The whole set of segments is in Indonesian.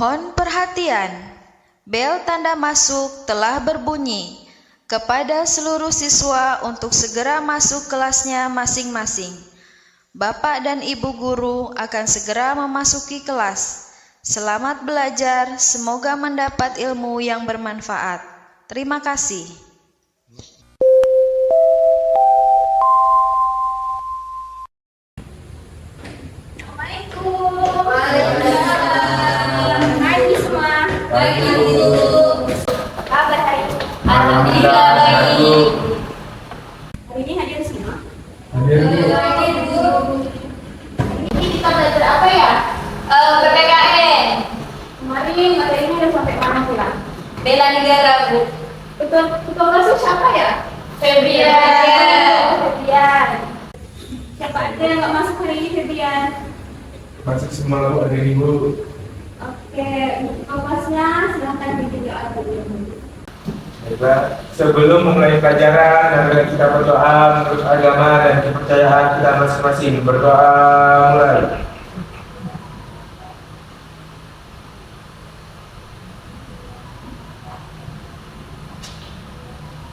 Mohon perhatian, bel tanda masuk telah berbunyi. Kepada seluruh siswa untuk segera masuk kelasnya masing-masing. Bapak dan Ibu guru akan segera memasuki kelas. Selamat belajar, semoga mendapat ilmu yang bermanfaat. Terima kasih. Pagi semua. Pagi, Bu. Apa kabar hari ini? Alhamdulillah baik. Hari ini hadir semua? Hadir, Bu. Hadir, Bu. Ini kita belajar apa ya? PPKN. Kemarin materinya udah sampai mana sih, Kak? Bela negara, Bu. Ketua masuk siapa ya? Febrian. Febrian. Siapa aja yang nggak masuk hari ini, Febrian? Masuk semua, Bu, hari ini, Bu. Oke, kelasnya silahkan ditunjukkan dulu. Baiklah, sebelum memulai pelajaran, marilah kita berdoa menurut agama dan kepercayaan kita masing-masing. Berdoa mulai.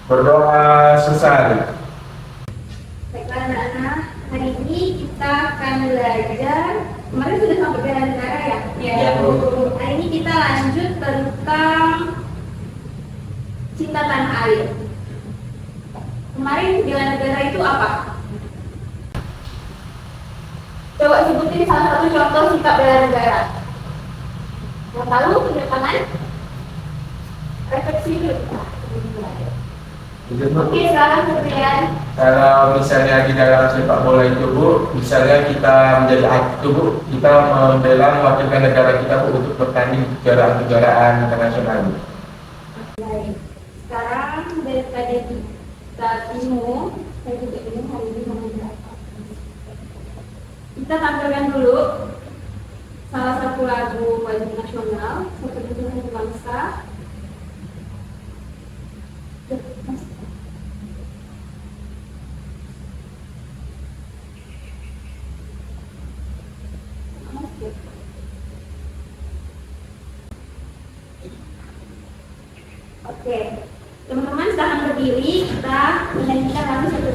Berdoa selesai. Baiklah anak-anak, hari ini kita akan belajar. Kemarin sudah sampai bela negara ya? Iya, Bu. Hari ini kita lanjut tentang cinta tanah air. Kemarin bela negara itu apa? Coba sebutin salah satu contoh sikap bela negara. Yang tahu tunjuk tangan. Refleksi dulu. Oke, sekarang Febrian. Kalau misalnya di dalam sepak bola itu, Bu, misalnya kita menjadi atlet, Bu, kita membela mewakilkan negara kita, Bu, untuk bertanding di kejuaraan internasional, Bu. Baik. Sekarang daripada kita bingung, saya juga bingung hari ini mau belajar apa. Kita tampilkan dulu salah satu lagu wajib nasional, satu bentuk bangsa. Oke, teman-teman silahkan berdiri, kita menyanyikan lagu satu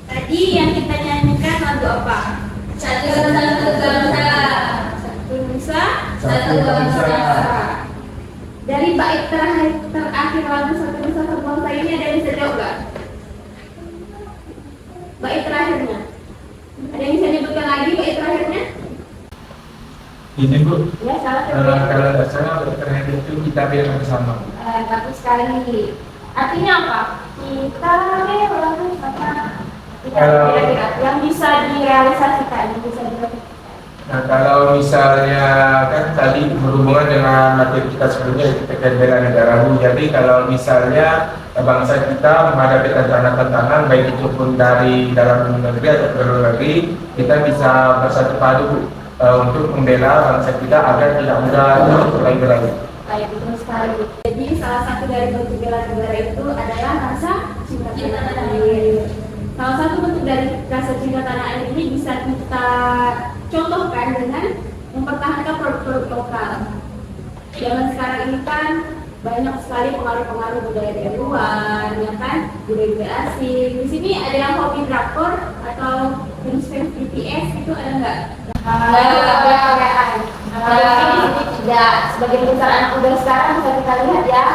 Tadi yang kita nyanyikan lagu apa? Satu bangsa. Satu Nusa, Satu bangsa. Dari bait terakhir lagu Satu Nusa Satu Bangsa ini ada yang bisa jawab nggak? Bait terakhirnya. Ada yang bisa nyebutkan lagi bait terakhirnya? Ini, Bu, Ya, salah kalau tidak salah, terakhir itu kita bela bersama. bagus sekali. Artinya apa? Kita bela bersama. Kira-kira yang bisa direalisasikan, yang bisa dilakukan. Nah, kalau misalnya kan tadi berhubungan dengan materi kita sebelumnya terkait bela negara, Bu. Jadi kalau misalnya bangsa kita menghadapi tantangan-tantangan baik itu pun dari dalam negeri atau ke luar negeri, kita bisa bersatu padu, Bu, untuk membela bangsa kita agar tidak mudah untuk lagi-lagi. Baik, betul sekali. Jadi salah satu dari bentuk bela negara itu adalah rasa cinta tanah air. Salah satu bentuk dari rasa cinta tanah air ini bisa kita contohkan dengan mempertahankan produk-produk lokal. Zaman sekarang ini kan banyak sekali pengaruh-pengaruh budaya dari luar, ya kan, budaya asing. Di sini ada yang hobi drakor atau fans BTS itu ada nggak? Tidak. Sebagai besar anak muda sekarang bisa kita lihat ya,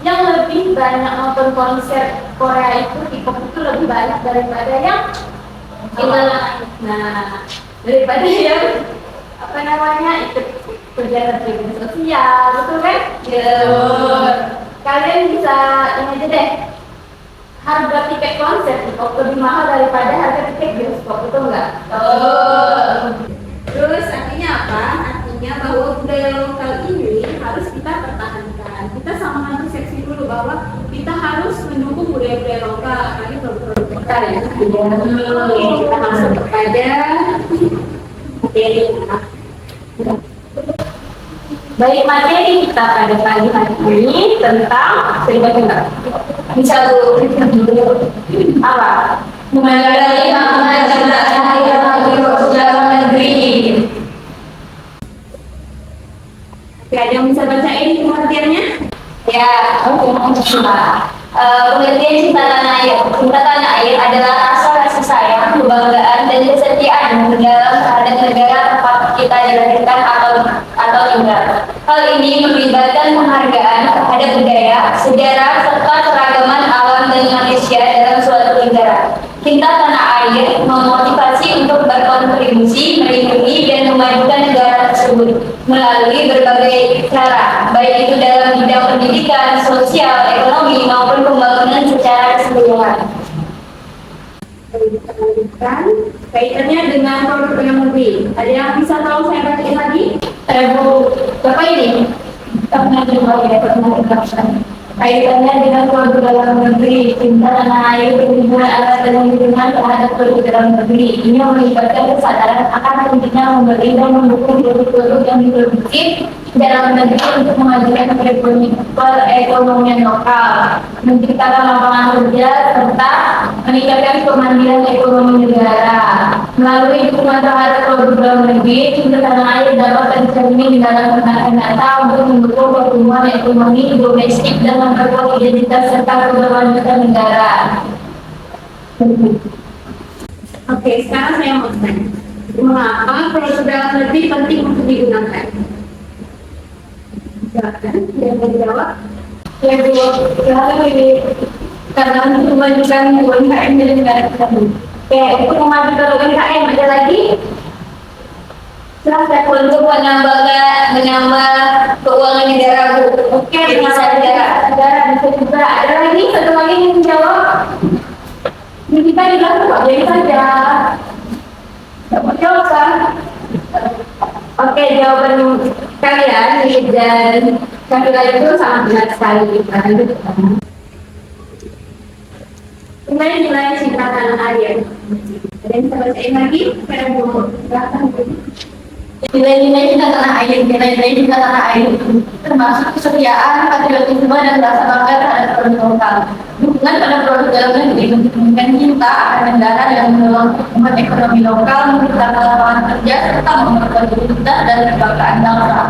yang lebih banyak nonton konser Korea itu K-pop itu lebih banyak daripada yang nah, daripada yang apa namanya ikut kegiatan sosial, betul kan? Betul. Kalian bisa ini aja deh, harga tiket konser K-pop lebih mahal daripada harga tiket bioskop, betul nggak? Betul. Terus artinya apa? Artinya bahwa budaya lokal ini harus kita pertahankan. Kita sama persepsi dulu bahwa kita harus mendukung budaya-budaya lokal, apalagi produk-produk lokal ya. Oke, kita masuk kepada materi. Baik, materi kita pada pagi hari ini tentang cerita. Bisa dulu apa? Mengenai dalam negeri. Oke, ada yang bisa bacain pengertiannya? Ya, pengertian cinta tanah air. Cinta tanah air adalah rasa sayang, kebanggaan, dan kesetiaan mendalam terhadap negara tempat kita dilahirkan atau tinggal. Hal ini melibatkan penghargaan terhadap budaya, sejarah, serta keragaman alam dan manusia dalam suatu negara. Cinta tanah air memotivasi untuk berkontribusi, melindungi, dan memajukan negara tersebut melalui berbagai cara, baik itu dalam bidang pendidikan, sosial, ekonomi, maupun pembangunan secara keseluruhan. Kita lanjutkan kaitannya dengan produk dalam negeri. Ada yang bisa tahu saya bacain lagi? Bu, Bapak ini pernah kaitannya dengan produk dalam negeri, cinta tanah air, perlindungan alat dan lingkungan terhadap produk dalam negeri. Ini melibatkan kesadaran akan pentingnya membeli dan mendukung produk-produk yang diproduksi dalam negeri untuk memajukan perekonomian lokal, menciptakan lapangan kerja, serta meningkatkan kemandirian ekonomi negara. Melalui dukungan terhadap produk dalam negeri, cinta tanah air dapat tercermin di dalam penanganan data untuk mendukung pertumbuhan ekonomi domestik dan memperkuat identitas serta keberlanjutan negara. Oke, sekarang saya mau tanya, mengapa produk dalam negeri penting untuk digunakan? Silakan, yang mau dijawab. Ya, Bu, karena untuk memajukan UMKM di negara kita. Oke, untuk memajukan UMKM ada lagi? Silakan untuk menambah keuangan negara, Bu. Oke, bisa negara. bisa juga. Ada lagi satu lagi yang menjawab? Ini kita bilang kok jadi saja. Dapat jawab kan? Oke, jawaban kalian dan kalian itu sangat benar sekali. Nilai cinta tanah air. Ada yang bisa bacain lagi? Saya mau belakang. Nilai-nilai cinta tanah air, nilai-nilai cinta tanah air termasuk kesetiaan, patriotisme, dan rasa bangga terhadap produk lokal. Dukungan pada produk dalam negeri menunjukkan cinta akan negara yang mendorong pertumbuhan ekonomi lokal, menciptakan lapangan kerja, serta memperkuat identitas dan kebanggaan bangsa.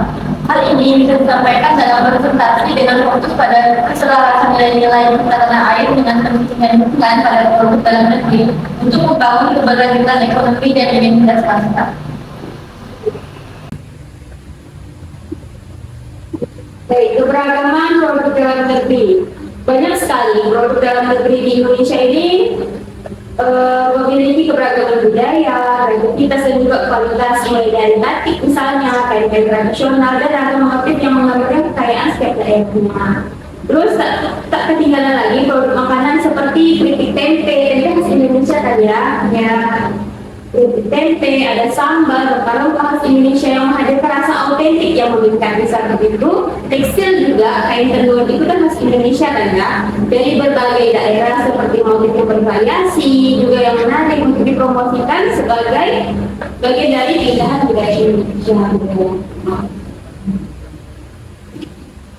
Hal ini bisa disampaikan dalam presentasi dengan fokus pada keselarasan nilai-nilai cinta tanah air dengan pentingnya dukungan pada produk dalam negeri untuk membangun keberlanjutan ekonomi dan identitas bangsa. Baik, keberagaman produk dalam negeri. Banyak sekali produk dalam negeri di Indonesia ini memiliki keberagaman budaya, identitas dan juga kualitas, mulai dari batik misalnya, kain-kain tradisional dan ragam motif yang menggambarkan kekayaan setiap daerahnya. Terus tak ketinggalan lagi produk makanan seperti keripik tempe khas Indonesia tadi ya. Keripik tempe, ada sambal, rempah-rempah khas Indonesia yang menghadirkan rasa autentik yang memikat. Di saat itu, tekstil juga, kain tenun itu kan khas Indonesia kan ya. Dari berbagai daerah seperti motif yang bervariasi, juga yang menarik untuk dipromosikan sebagai bagian dari keindahan budaya Indonesia.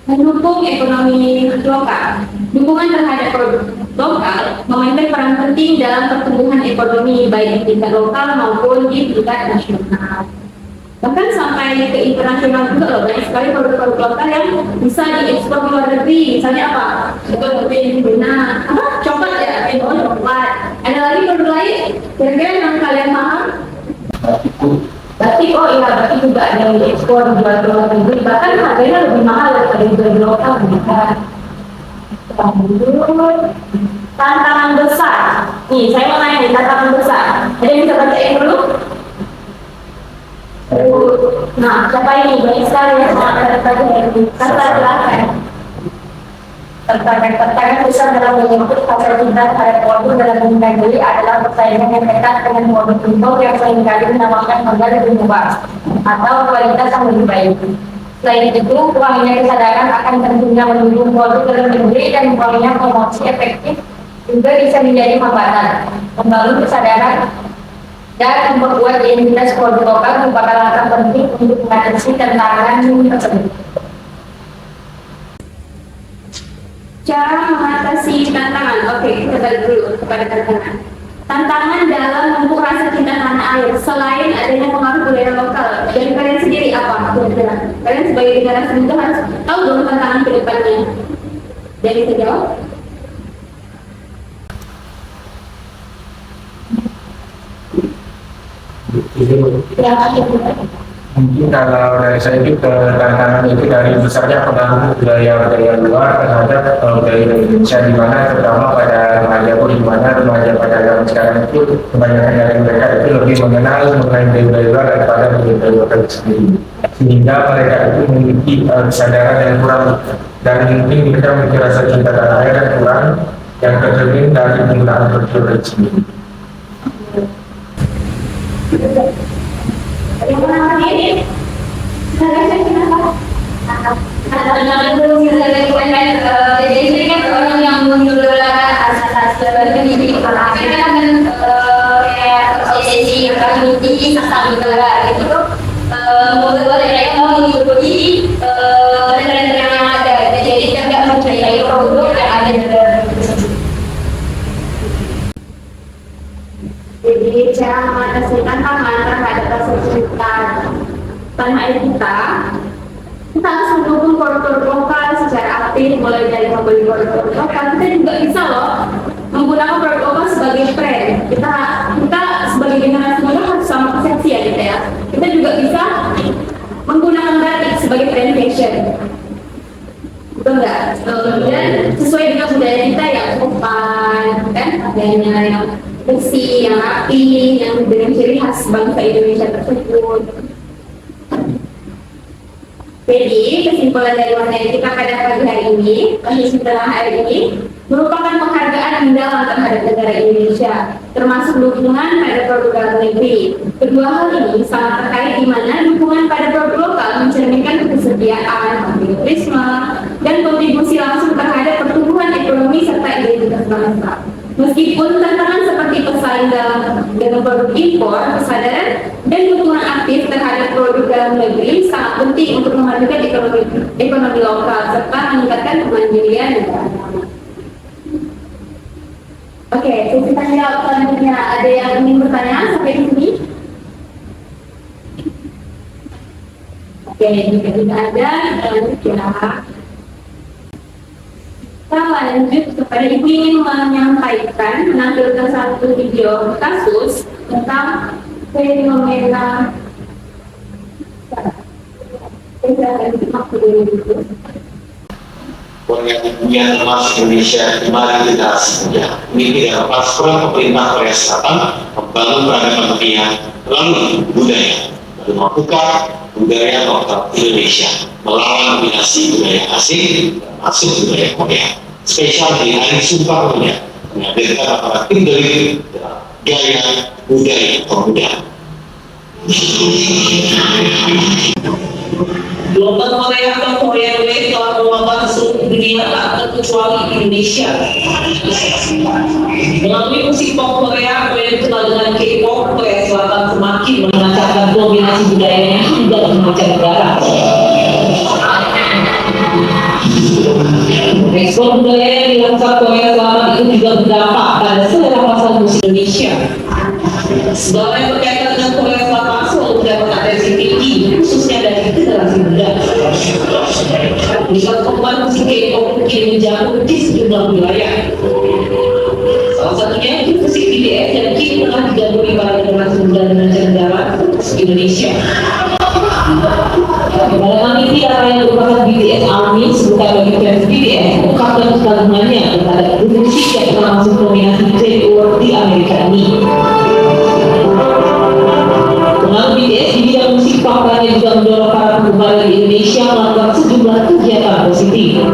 Mendukung ekonomi lokal. Dukungan terhadap produk lokal memainkan peran penting dalam pertumbuhan ekonomi baik di tingkat lokal maupun di tingkat nasional. Bahkan sampai ke internasional juga loh, banyak sekali produk-produk lokal yang bisa diekspor ke luar negeri. Misalnya apa? Benar, apa? Coklat ya, coklat. Ada lagi produk lain? Kira-kira yang kalian paham? Batik, oh iya, batik juga ada yang diekspor jual ke luar negeri. Bahkan harganya lebih mahal daripada jual di lokal. Tantangan besar. Nih, saya mau nanya nih, tantangan besar. Ada yang bisa bacain dulu? Nah, siapa ini? Banyak sekali ya semangat tadi. Kata silakan. Tantangan besar dalam menyebut pasar cinta terhadap produk dalam meningkat diri adalah persaingan yang ketat dengan produk impor yang seringkali menawarkan harga lebih murah atau kualitas yang lebih baik. Selain itu, kurangnya kesadaran akan pentingnya mendukung produk dalam negeri dan kurangnya promosi efektif juga bisa menjadi hambatan. Membangun kesadaran dan memperkuat identitas produk lokal merupakan langkah penting untuk mengatasi tantangan tersebut. Cara mengatasi tantangan. Oke, kita balik dulu kepada tantangan. Tantangan dalam memupuk rasa cinta tanah air selain adanya pengaruh budaya lokal. Dan kalian sendiri apa? Kalian sebagai generasi muda harus tahu dong tantangan ke depannya. Jadi kita jawab. Mungkin kalau dari saya itu tantangan itu dari besarnya pengaruh budaya luar terhadap budaya Indonesia, di mana terutama pada remaja pun, di mana remaja pada zaman sekarang itu kebanyakan dari mereka itu lebih mengenal mengenai budaya luar daripada budaya lokal sendiri, sehingga mereka itu memiliki kesadaran yang kurang, dan mungkin mereka memiliki rasa cinta tanah air yang kurang, yang tercermin dari penggunaan produk sendiri. Yang mana ini? Saya kenapa? Karena belum bisa dilakukan. Jadi ini kan orang yang mengelola asas-asas pendidikan akhirnya kan kayak asosiasi yang kami tinggi asal negara gitu. Menurut mereka mau mengikuti tren-tren yang ada. Jadi tidak mencari produk yang ada di dalam. Jadi cara mengatasi tantangan terhadap rasa cinta tanah air kita harus mendukung produk-produk lokal secara aktif, mulai dari membeli produk-produk lokal. Kita juga bisa loh menggunakan produk lokal sebagai tren. Kita sebagai generasi muda harus sama persepsi ya kita ya. Kita juga bisa menggunakan batik sebagai tren fashion. Betul nggak? Dan sesuai dengan budaya kita yang sopan, kan? Adanya yang bersih, yang rapi, yang dengan ciri khas bangsa Indonesia tersebut. Jadi, kesimpulan dari materi kita pada pagi hari ini, kesimpulan hari ini, merupakan penghargaan mendalam terhadap negara Indonesia, termasuk dukungan pada produk dalam negeri. Kedua hal ini sangat terkait di mana dukungan pada produk lokal mencerminkan kesetiaan, patriotisme, dan kontribusi langsung terhadap pertumbuhan ekonomi serta identitas bangsa. Meskipun tantangan seperti pesaing dengan produk impor, kesadaran dan dukungan aktif terhadap produk dalam negeri sangat penting untuk memajukan ekonomi lokal serta meningkatkan kemandirian negara. Oke, sesi tanya jawab selanjutnya. Ada yang ingin bertanya sampai di sini? Oke, jika tidak ada, lanjut ya. Kita lanjut kepada ibu ingin menyampaikan, menampilkan satu video kasus tentang fenomena Korea Dunia termasuk Indonesia, mari kita semuanya ini tidak lepas peran pemerintah Korea Selatan membangun peradaban dunia melalui budaya, membuka budaya lokal Indonesia, melawan dominasi budaya asing termasuk budaya Korea. Spesial di hari Sumpah Pemuda menghadirkan para tim dari gaya budaya pemuda. Gelombang Korea atau Korea Wave telah mewabah seluruh dunia tak terkecuali Indonesia. Melalui musik pop Korea, Korea dikenal dengan K-pop, Korea Selatan semakin menancapkan dominasi budayanya hingga ke mancanegara. Ekspor budaya yang dilakukan Korea Selatan itu juga berdampak pada selera pasar musik Indonesia. Segala yang berkaitan dengan Korea Selatan selalu mendapat atensi tinggi sejumlah wilayah. Salah satunya itu musik BTS yang kini telah digandrungi para generasi muda dan mancanegara Indonesia. Pada kami tiara yang merupakan BTS ARMY sebutan bagi fans BTS ungkapkan kekagumannya terhadap grup musik yang telah masuk nominasi Grammy Award di Amerika ini. Pengaruh BTS di bidang musik faktanya juga mendorong para penggemar di Indonesia melakukan sejumlah kegiatan positif.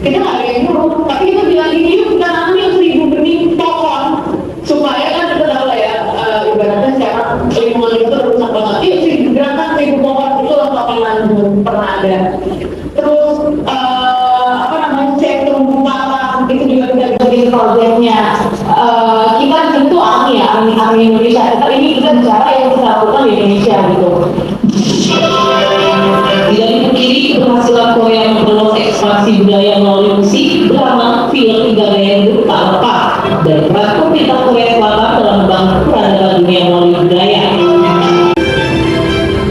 Kita nggak ada yang nyuruh, tapi kita bilang ini kita ambil 1000 benih pohon supaya kan kita tahu lah ya, ibaratnya sekarang lingkungan itu rusak banget. Iya, 1000 gerakan 1000 pohon itu bakalan pernah ada. Terus apa namanya, cek terumbu karang itu juga kita bikin proyeknya. Kita tentu ARMY Indonesia. Tapi ini kita bicara yang kita lakukan di Indonesia gitu. Tidak dipungkiri keberhasilan Korea memperluas ekspansi budaya melalui musik, drama, film, hingga gaya hidup tak lepas dari peran pemerintah Korea Selatan dalam membangun peradaban dunia melalui budaya.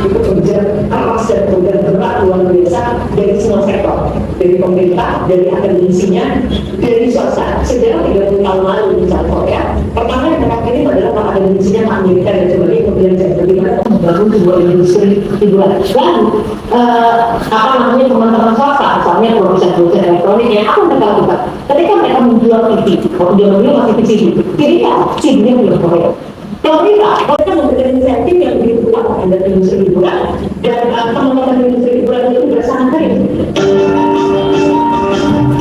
Itu kerja keras dan kerja berat luar biasa dari semua sektor, dari pemerintah, dari akademisinya, dari swasta. Sejak 30 tahun lalu di Korea, pertama yang mereka kirim adalah para akademisinya ke Amerika dan sebagainya, kemudian saya bagaimana membangun sebuah industri hiburan. Lalu apa namanya, teman-teman swasta, misalnya produsen elektronik yang apa mereka lakukan? Ketika mereka menjual TV, waktu dia beli masih di CD, kira-kira CD-nya belum Korea. Pemerintah, mereka memberikan insentif yang begitu kuat terhadap industri hiburan, dan teman-teman industri hiburan itu bersangka.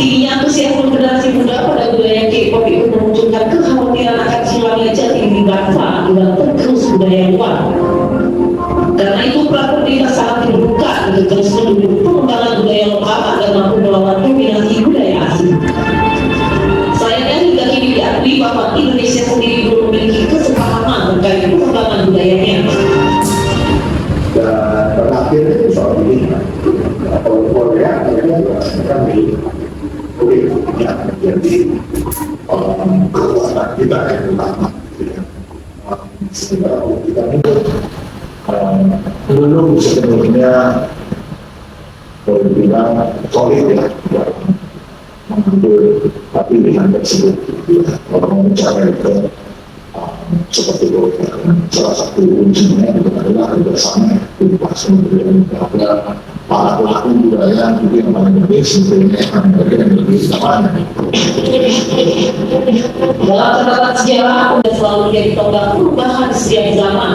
Tingginya antusiasme generasi muda pada budaya K-pop itu memunculkan kekhawatiran akan hilangnya jati diri bangsa akibat tergerus budaya luar. Karena itu peran pemerintah sangat terbuka untuk terus mendukung pengembangan budaya lokal agar mampu melawan dominasi budaya asing. Sayangnya hingga kini diakui bahwa Indonesia sendiri belum memiliki kesepahaman terkait pengembangan budayanya. Dan terakhir itu soal ini, kalau Korea juga kan di ya, jadi kekuatan kita yang utama. Sehingga kita belum sepenuhnya boleh bilang solid ya, mengambil pilihan tersebut. Kalau mencapai ke seperti itu, salah satu kuncinya adalah bersama edukasi kepada para pelaku budaya yang paling penting sebetulnya yang lebih utama. Dalam catatan sejarah, sudah selalu menjadi tonggak perubahan setiap zaman.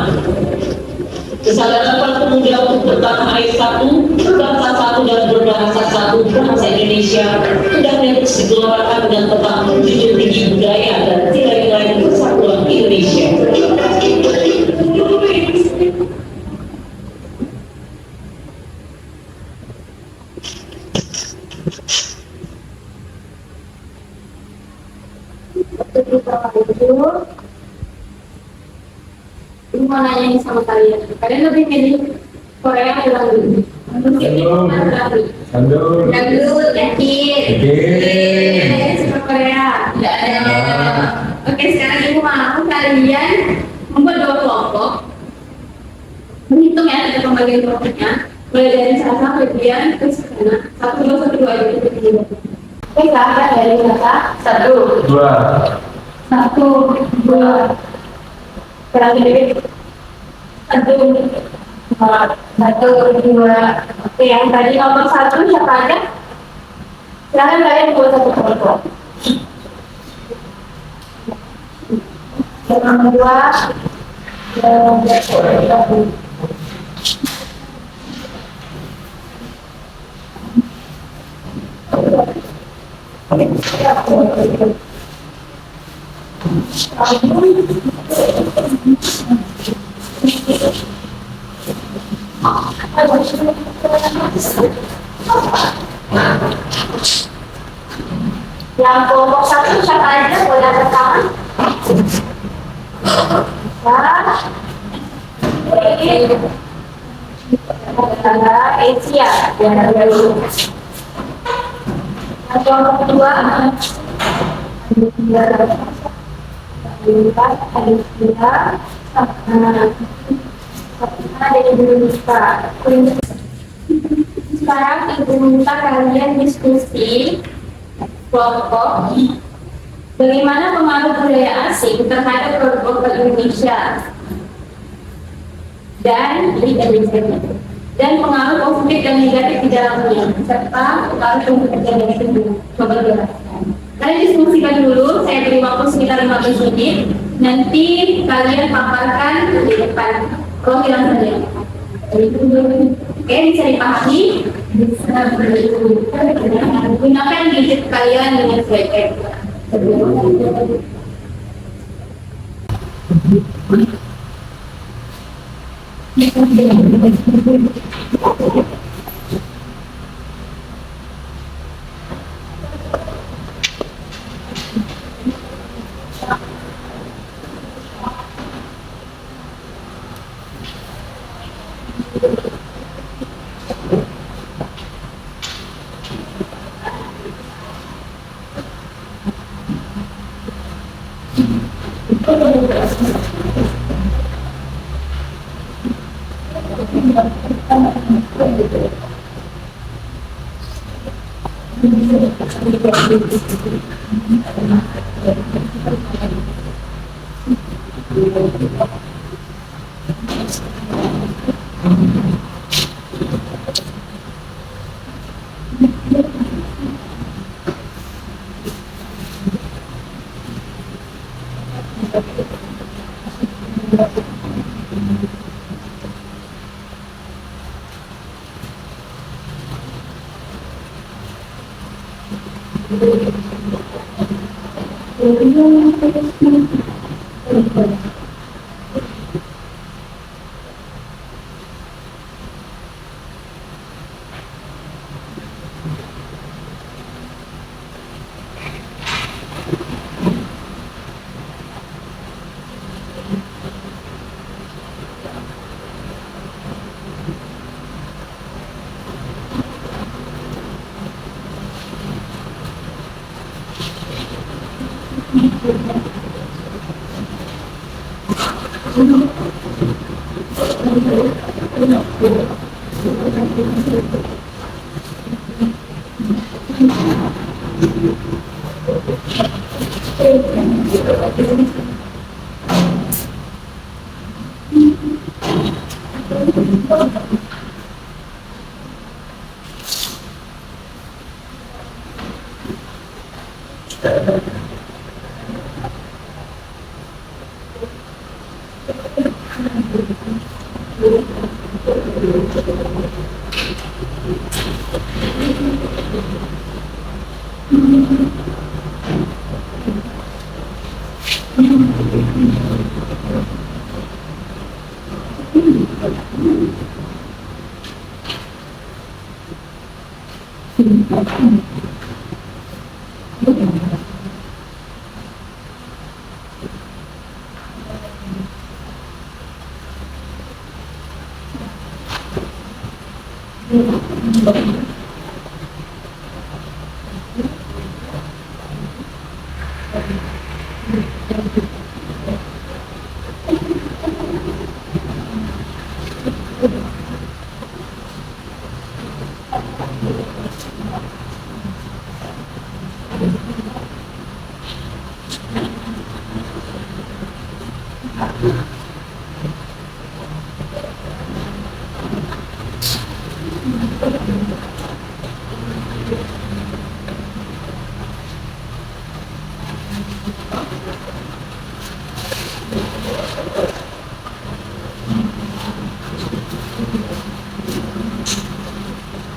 Kesadaran para pemuda untuk bertanah air satu, berbangsa satu dan berbahasa satu, bangsa Indonesia hendaknya terus digelorakan dengan tetap menjunjung tinggi budaya dan nilai-nilai persatuan Indonesia. Ini mau nanya ini sama kalian. Kalian lebih milih Korea atau dangdut? Dangdut, yakin? Suka Korea? Tidak ada. Oke, sekarang ibu mau kalian membuat 2 kelompok. Menghitung ya, kita pembagian kelompoknya. Mulai dari Sasa, Febian, ke sana. 1, 2, 1, 2 aja kita pilih. Oke, Sasa dari Sasa. 1, 2, 1, 2. Terakhir 1, 2. Oke, yang tadi nomor 1 siapa aja? Silahkan kalian buat 1 kelompok. Yang nomor 2 yang kelompok 1 siapa aja boleh angkat tangan? Asia yang dulu. Yang kelompok 2 ada yang belum bisa. Sekarang ibu minta kalian diskusi kelompok bagaimana pengaruh budaya asing terhadap produk Indonesia dan pengaruh positif dan negatif di dalamnya serta pengaruh positif dan negatif. Coba jelaskan. Kalian diskusikan dulu, saya beri waktu sekitar 15 menit. Nanti kalian paparkan di depan. Kalau bilang saja. Oke, bisa dipahami? Bisa. Gunakan gadget kalian dengan baik-baik.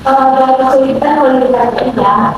Kalau kesulitan boleh dikatakan ya,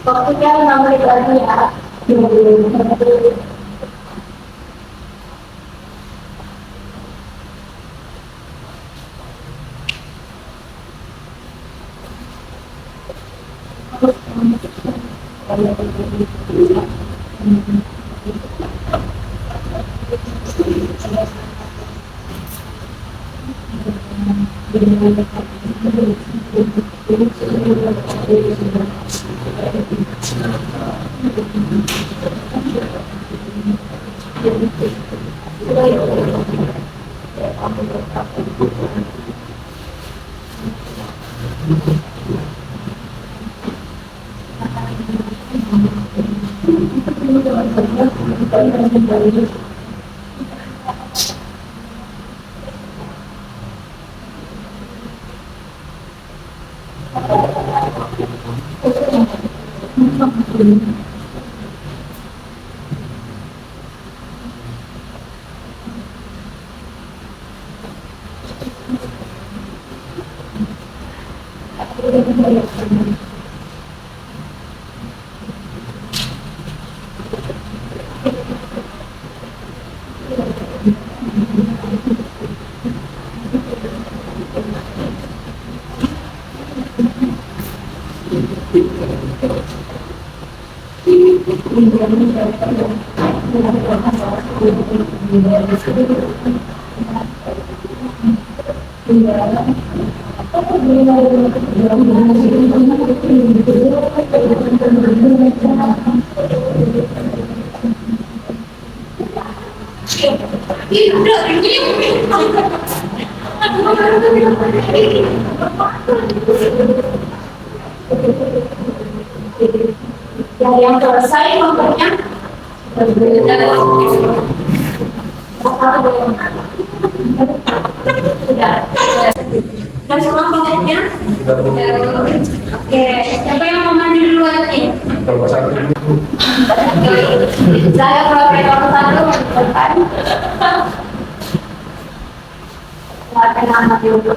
Waktunya 5 menit lagi ya. Yang selesai kelompoknya dan semua kelompoknya oke, siapa yang mau mandi duluan nih? Saya kalau nomor 1 depan. Silakan amat dulu.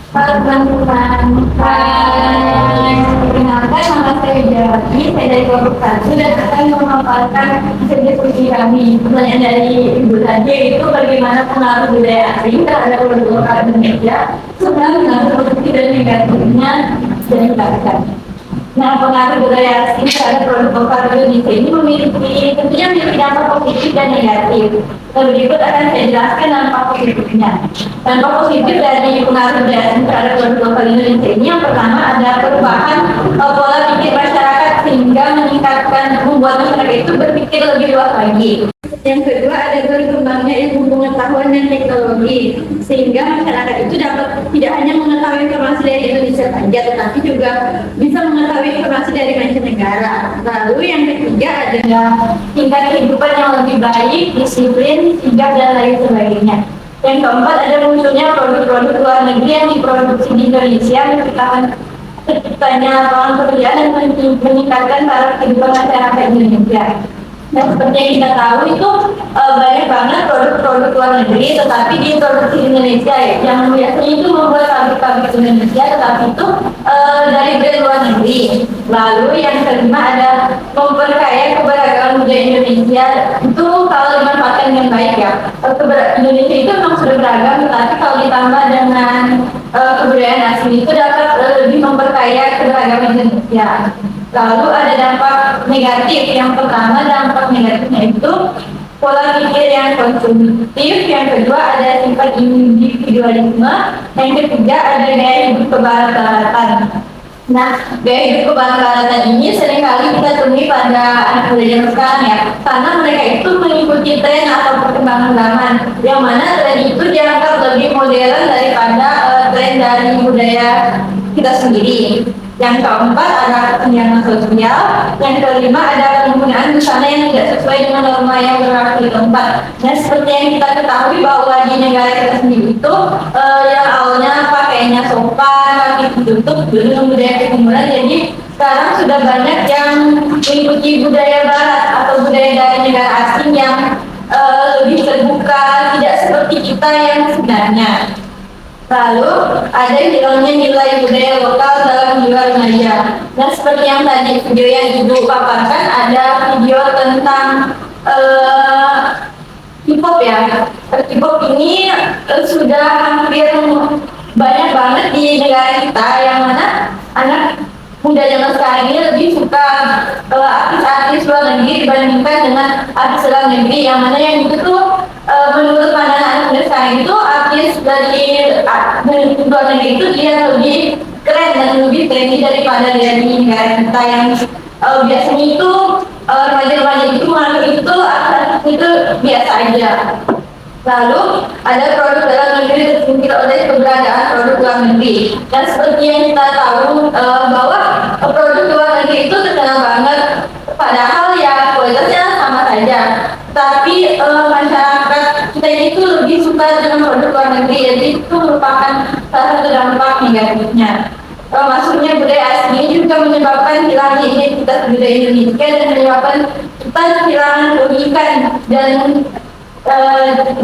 Halo teman-teman, perkenalkan nama saya Jawati, saya dari kelompok 1 dan akan memaparkan hasil diskusi kami. Pertanyaan dari Ibu tadi itu bagaimana pengaruh budaya asing terhadap produk lokal Indonesia, serta pengaruh positif dan negatifnya dan dijelaskan. Nah, pengaruh budaya asing terhadap produk lokal Indonesia ini tentunya memiliki dampak positif dan negatif. Berikut akan saya jelaskan dampak positifnya. Dampak positif dari pengaruh budaya asing terhadap produk lokal Indonesia ini yang pertama ada perubahan pola pikir masyarakat sehingga membuat masyarakat itu berpikir lebih luas lagi. Yang kedua ada berkembangnya ilmu pengetahuan dan teknologi sehingga masyarakat itu dapat tidak hanya mengetahui informasi dari Indonesia saja tetapi juga bisa mengetahui informasi dari mancanegara. Lalu yang ketiga adalah tingkat kehidupan yang lebih baik, disiplin, sigap dan lain sebagainya. Yang keempat ada munculnya produk-produk luar negeri yang diproduksi di Indonesia menciptakan terciptanya lapangan pekerjaan dan meningkatkan taraf kehidupan masyarakat Indonesia. Nah, seperti yang kita tahu itu banyak banget produk-produk luar negeri tetapi diproduksi di Indonesia ya. Yang biasanya itu membuat pabrik-pabrik Indonesia tetapi itu dari brand luar negeri. Lalu yang kelima ada memperkaya keberagaman budaya Indonesia. Itu kalau dimanfaatkan dengan baik ya. Indonesia itu memang sudah beragam tetapi kalau ditambah dengan kebudayaan asing itu dapat lebih memperkaya keberagaman Indonesia. Lalu ada dampak negatif. Yang pertama dampak negatifnya itu pola pikir yang konsumtif. Yang kedua ada sifat individualisme. Yang ketiga ada gaya hidup kebarat-baratan. Nah, gaya hidup kebarat-baratan ini seringkali kita temui pada anak muda zaman sekarang ya, karena mereka itu mengikuti tren atau perkembangan zaman, yang mana tren itu dianggap lebih modern daripada tren dari budaya kita sendiri. Yang keempat ada kesenjangan sosial. Yang kelima ada penggunaan busana yang tidak sesuai dengan norma yang berlaku di tempat. Nah, seperti yang kita ketahui bahwa di negara kita sendiri itu yang awalnya pakainya sopan, kaki ditutup, belum budaya kemudian jadi sekarang sudah banyak yang mengikuti budaya barat atau budaya dari negara asing yang lebih terbuka, tidak seperti kita yang sebenarnya. Lalu ada hilangnya nilai budaya lokal dalam jiwa remaja. Nah, seperti yang tadi video yang Ibu paparkan, ada video tentang K-pop ya. K-pop ini sudah hampir banyak banget di negara kita, yang mana anak muda zaman sekarang ini lebih suka artis-artis luar negeri dibandingkan dengan artis dalam negeri, yang mana yang itu tuh menurut pandangan anak muda sekarang itu artis dari luar negeri itu dia lebih keren dan lebih trendy daripada dari negara kita yang biasanya itu remaja-remaja itu menganggap itu artis itu biasa aja. Lalu ada produk dalam negeri tersingkir oleh keberadaan produk luar negeri. Dan seperti yang kita tahu bahwa produk luar negeri itu terkenal banget, padahal ya kualitasnya sama saja. Tapi masyarakat kita itu lebih suka dengan produk luar negeri, jadi itu merupakan salah satu dampak negatifnya. Maksudnya budaya asing ini juga menyebabkan hilangnya identitas budaya Indonesia dan menyebabkan kita kehilangan keunikan dan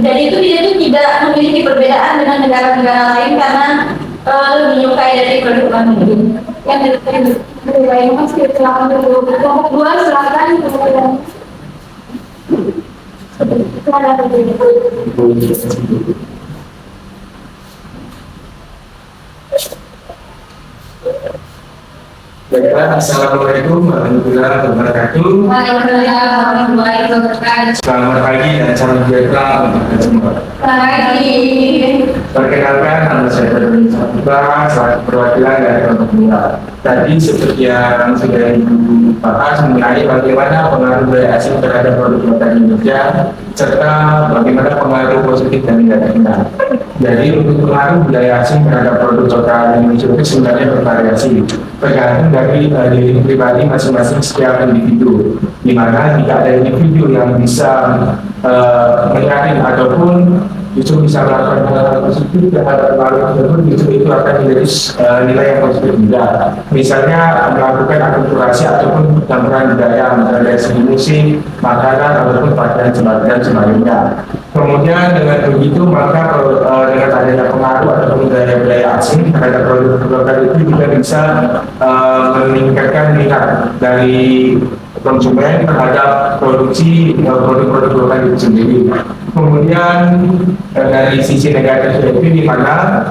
jadi itu dia itu tidak memiliki perbedaan dengan negara-negara lain karena lebih menyukai dari produk luar negeri. Yang lebih baik mas silakan dulu. Kelompok 2 silakan. Baiklah, assalamualaikum warahmatullahi wabarakatuh. Warahmatullahi wabarakatuh. Selamat pagi dan salam sejahtera untuk semua. Selamat pagi. Perkenalkan, nama saya Ferdinand Sabta, selaku perwakilan dari kelompok 2. Tadi seperti yang sudah dibahas mengenai bagaimana pengaruh budaya asing terhadap produk lokal Indonesia serta bagaimana pengaruh positif dan negatifnya. Jadi untuk pengaruh budaya asing terhadap produk lokal Indonesia itu sebenarnya bervariasi, tergantung dari diri pribadi masing-masing setiap individu. Di mana jika ada individu yang bisa menyaring ataupun justru bisa melakukan hal positif terhadap pengaruh tersebut, justru itu akan menjadi nilai yang positif juga. Misalnya melakukan akulturasi ataupun campuran budaya, misalnya dari segi musik, makanan ataupun pakaian dan sebagainya. Kemudian dengan begitu maka dengan adanya pengaruh ataupun budaya asing terhadap produk-produk itu juga bisa meningkatkan minat dari konsumen terhadap produksi produk-produk lokal itu sendiri. Kemudian dari sisi negatifnya itu di mana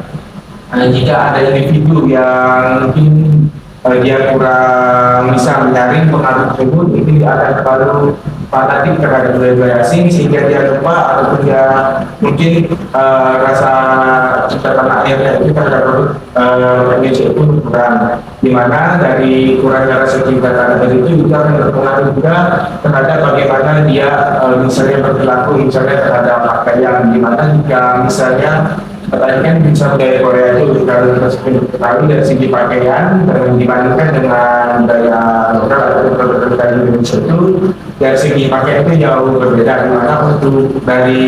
jika ada individu yang mungkin dia kurang bisa menyaring pengaruh tersebut, itu dia akan terlalu fanatik terhadap budaya asing sehingga dia lupa ataupun dia mungkin rasa cinta tanah airnya itu terhadap produk Indonesia itu kurang, dimana dari kurangnya rasa cinta tanah air itu juga akan berpengaruh juga terhadap bagaimana dia misalnya berperilaku misalnya terhadap pakaian, dimana jika misalnya tadi kan bisa budaya Korea itu kalau ketahui dari segi pakaian dan dibandingkan dengan budaya lokal atau produk dari Indonesia itu dari segi pakaian itu jauh berbeda, dimana untuk dari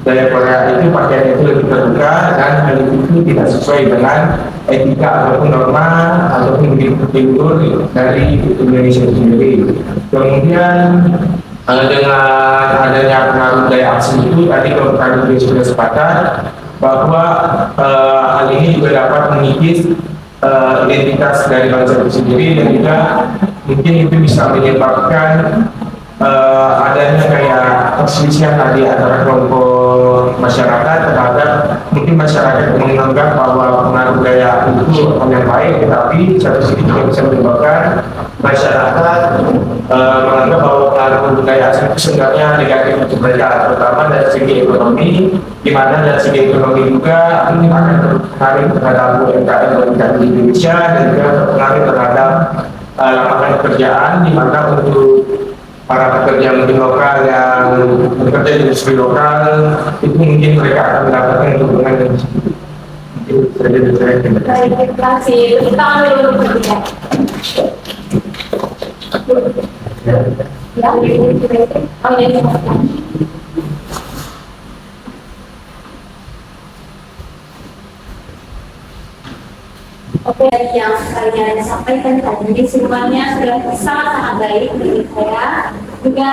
budaya Korea itu pakaian itu lebih terbuka dan hal itu tidak sesuai dengan etika ataupun norma ataupun kultur dari Indonesia sendiri. Kemudian dengan adanya pengaruh budaya asing itu tadi kalau kami sudah sepakat bahwa hal ini juga dapat mengikis identitas dari bangsa itu sendiri dan juga mungkin itu bisa menyebabkan adanya kayak perselisihan tadi antara kelompok masyarakat terhadap mungkin masyarakat yang menganggap bahwa pengaruh budaya itu yang baik, tetapi satu sisi juga bisa menyebabkan masyarakat menganggap bahwa pengaruh budaya asing itu sebenarnya negatif untuk mereka, terutama dari segi ekonomi, di mana dari segi ekonomi juga ini akan terpengaruh terhadap UMKM di Indonesia dan juga terpengaruh terhadap lapangan pekerjaan, di mana untuk para pekerja mungkin lokal yang bekerja di industri lokal itu mungkin mereka akan mendapatkan keuntungan yang mungkin saya Terima kasih. Kita dulu bertiga. Oke, yang kalian sampaikan tadi semuanya sudah sangat baik dari saya. Juga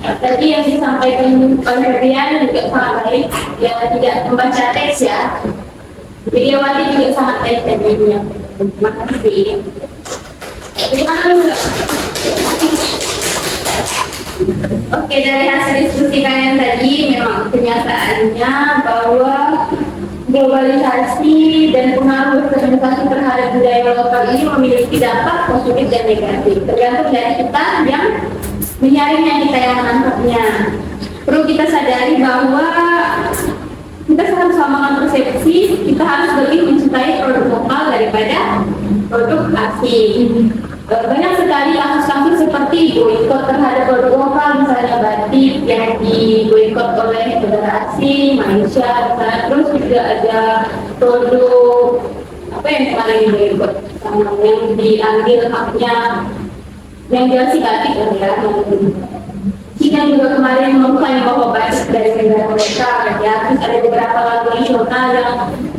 tadi yang disampaikan oleh Rian juga sangat baik. Ya tidak membaca teks ya. Widiawati juga sangat baik tadi. Terima kasih. Oke, dari hasil diskusi kalian tadi memang kenyataannya bahwa globalisasi dan pengaruh segmentasi terhadap budaya lokal ini memiliki dampak positif dan negatif, tergantung dari kita yang menyaringnya, kita yang menangkapnya. Perlu kita sadari bahwa kita harus samakan persepsi, kita harus lebih mencintai produk lokal daripada produk asing. Banyak sekali kasus-kasus seperti boikot terhadap produk lokal, misalnya batik yang diboikot oleh negara asing, Malaysia, terus juga ada produk apa yang kemarin diboikot, yang diambil haknya, yang jelas sih batik ya. China juga kemarin mengklaim bahwa batik dari negara mereka ya. Terus ada beberapa lagu nasional yang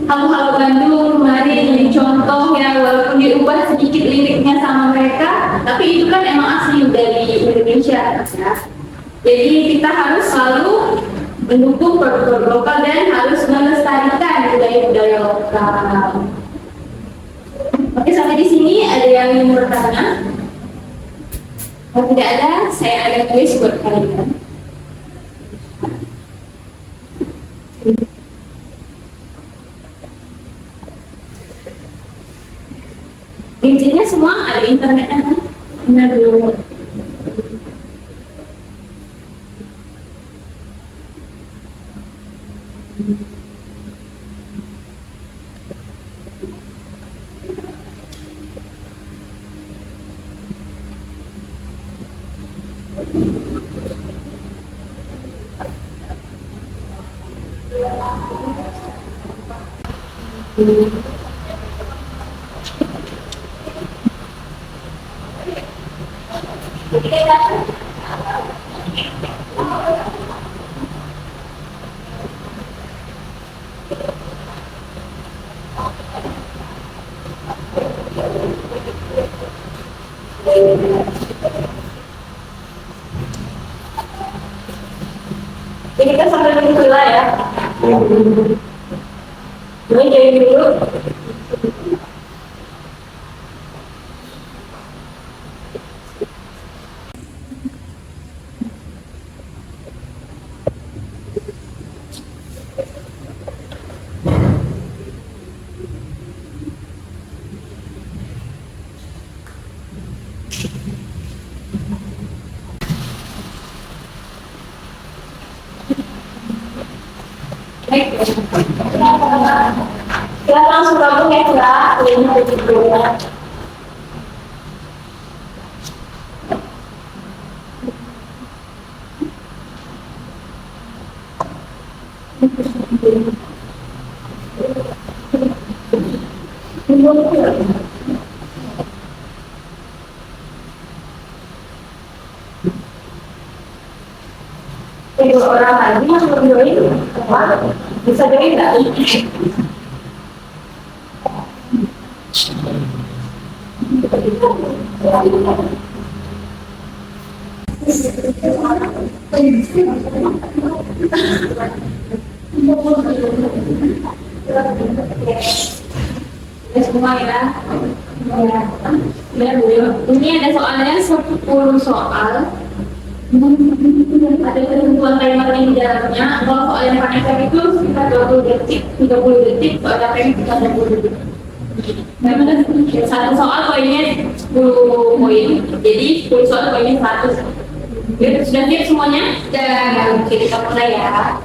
Halo Bandung kemarin jadi contoh ya, walaupun diubah sedikit liriknya sama mereka, tapi itu kan emang asli dari Indonesia ya. Jadi kita harus selalu mendukung produk-produk lokal dan harus melestarikan budaya-budaya lokal. Oke, sampai di sini ada yang ingin bertanya? Kalau tidak ada, saya ada tulis buat kalian. Intinya semua ada internetnya kan? Benar dulu. Ini kan sampai dulu lah ya. Ini jadi dulu. Kita langsung gabung ya Kak. Ini begitu ya. Dua orang lagi yang belum join, bisa join nggak? Semua ya. Ini ada soalnya 10 soal. Ada ketentuan timernya di dalamnya. Kalau soal yang pakai time itu sekitar 20 detik, 30 detik, soal yang time sekitar 20 detik. Memang satu soal poinnya 10 poin, jadi 10 soal poinnya 100. Sudah siap semuanya? Dan kita mulai ya.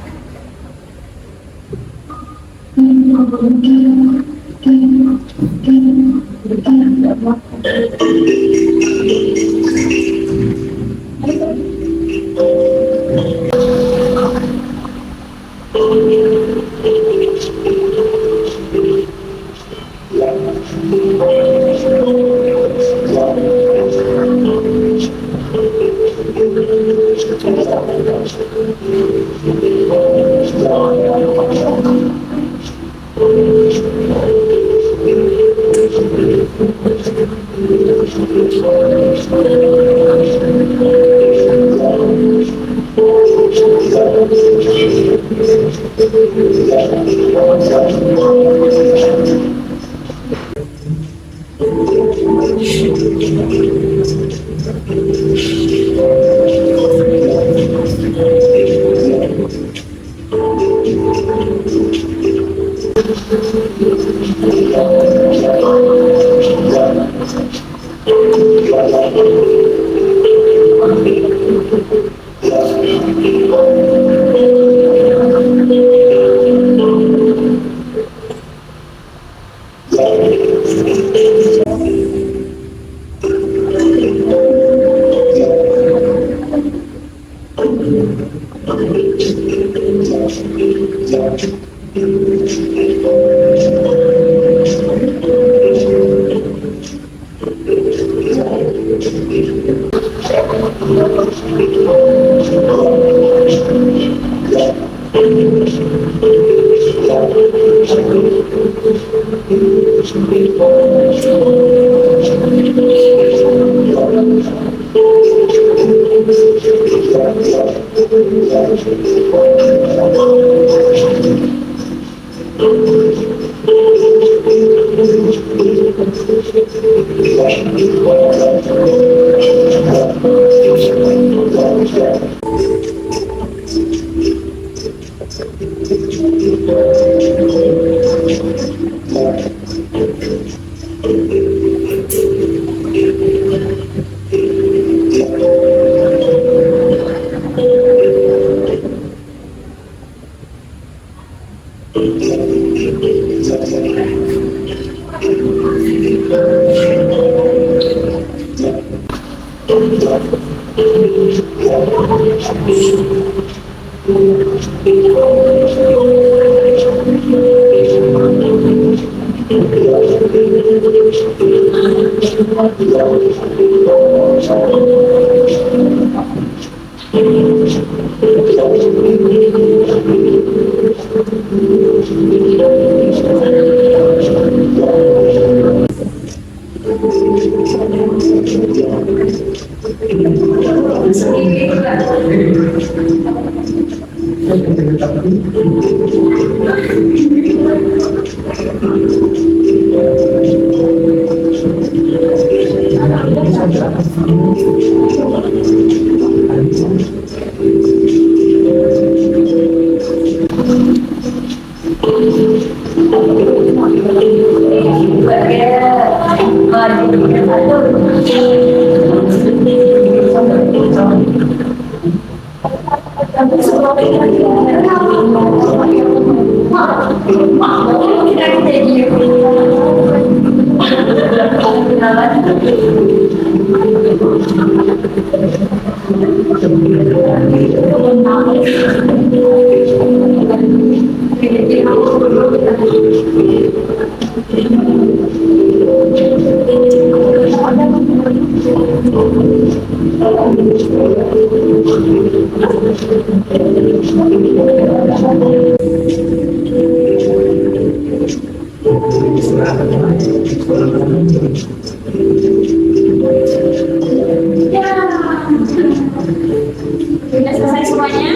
Sudah selesai semuanya?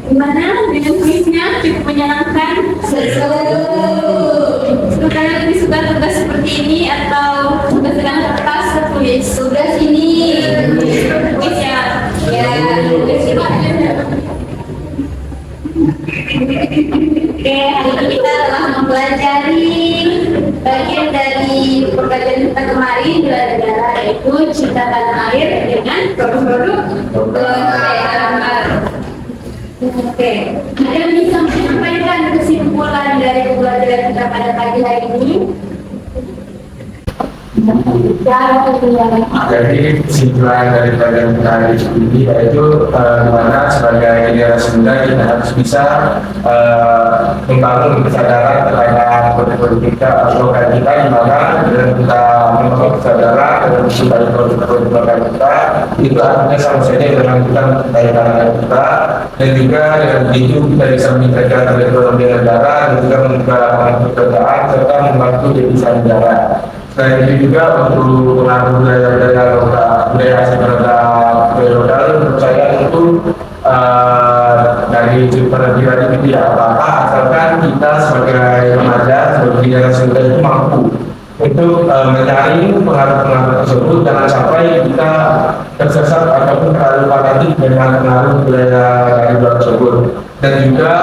Gimana dengan kuisnya? Cukup menyenangkan? Sukanya lebih suka tugas seperti ini atau tugas dengan kertas tertulis? Tugas ini. Kuis ya. Ya, tugas ini. Oke, hari ini kita telah mempelajari bagian dari pembelajaran kita kemarin di negara, yaitu cinta tanah air dengan produk-produk kedaerahan. Oke, ada yang bisa menyampaikan kesimpulan dari pembelajaran kita pada pagi hari ini? Jadi kesimpulan daripada hari ini yaitu dimana sebagai generasi muda kita harus bisa membangun kesadaran terhadap produk-produk kita atau kita dimana dengan kita membangun kesadaran dalam mencintai produk-produk kita itu artinya sama saja dengan kita mencintai tanah kita, dan juga dengan begitu kita bisa meningkatkan perekonomian negara dan juga membuka lapangan pekerjaan serta membantu devisa negara. Selain itu juga untuk pengaruh budaya asing terhadap budaya lokal, menurut saya itu dari penelitian itu tidak apa-apa asalkan kita sebagai remaja, sebagai generasi muda itu mampu untuk mencari pengaruh-pengaruh tersebut, jangan sampai kita tersesat ataupun terlalu fanatik dengan pengaruh budaya dari luar tersebut, dan juga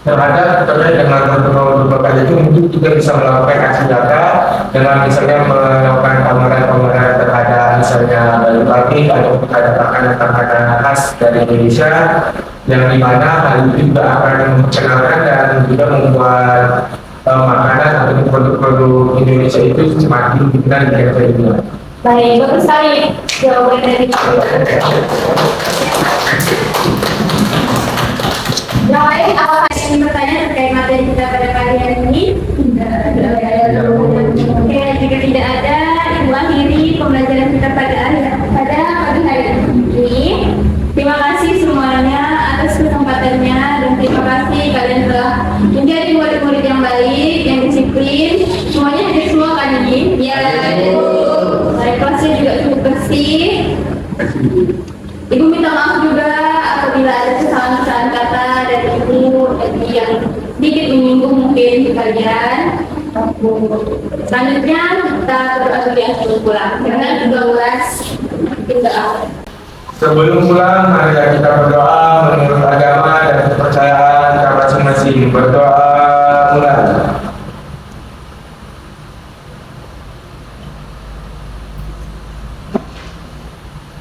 terhadap terkait dengan produk-produk itu mungkin kita bisa melakukan aksi nyata dengan misalnya melakukan pameran-pameran terhadap misalnya Bali Batik atau terhadap makanan-makanan khas dari Indonesia, yang dimana hal itu juga akan mengenalkan dan juga membuat makanan atau produk-produk Indonesia itu semakin dikenal di dunia. Baik, bagus sekali jawaban dari yang lain. Apa yang ingin bertanya terkait materi kita pada pagi hari ini? Oke, jika tidak ada, Ibu akhiri pembelajaran kita pada pagi hari ini. Terima kasih semuanya atas kesempatannya, dan terima kasih kalian telah menjadi murid-murid yang baik, yang disiplin. Semuanya hadir semua kan ini? Ya. Baik, kelasnya juga cukup bersih. Ibu minta maaf juga apabila ada kesalahan-kesalahan kata dari Ibu yang sedikit menyinggung mungkin kalian. Selanjutnya kita berdoa dulu ya sebelum pulang. Karena 12 kita. Sebelum pulang, mari kita berdoa menurut agama dan kepercayaan kita masing-masing. Berdoa mulai.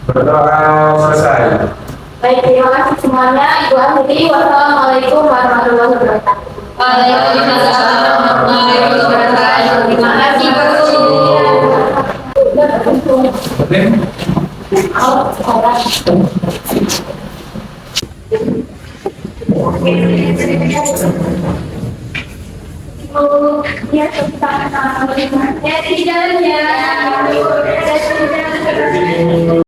Berdoa selesai. Baik, terima kasih semuanya. Ibu akhiri. Wassalamualaikum warahmatullahi wabarakatuh. Waalaikumsalam warahmatullahi wabarakatuh. Terima kasih, Pak. Oh, salah. Oh, ya tentang ya di jalan ya.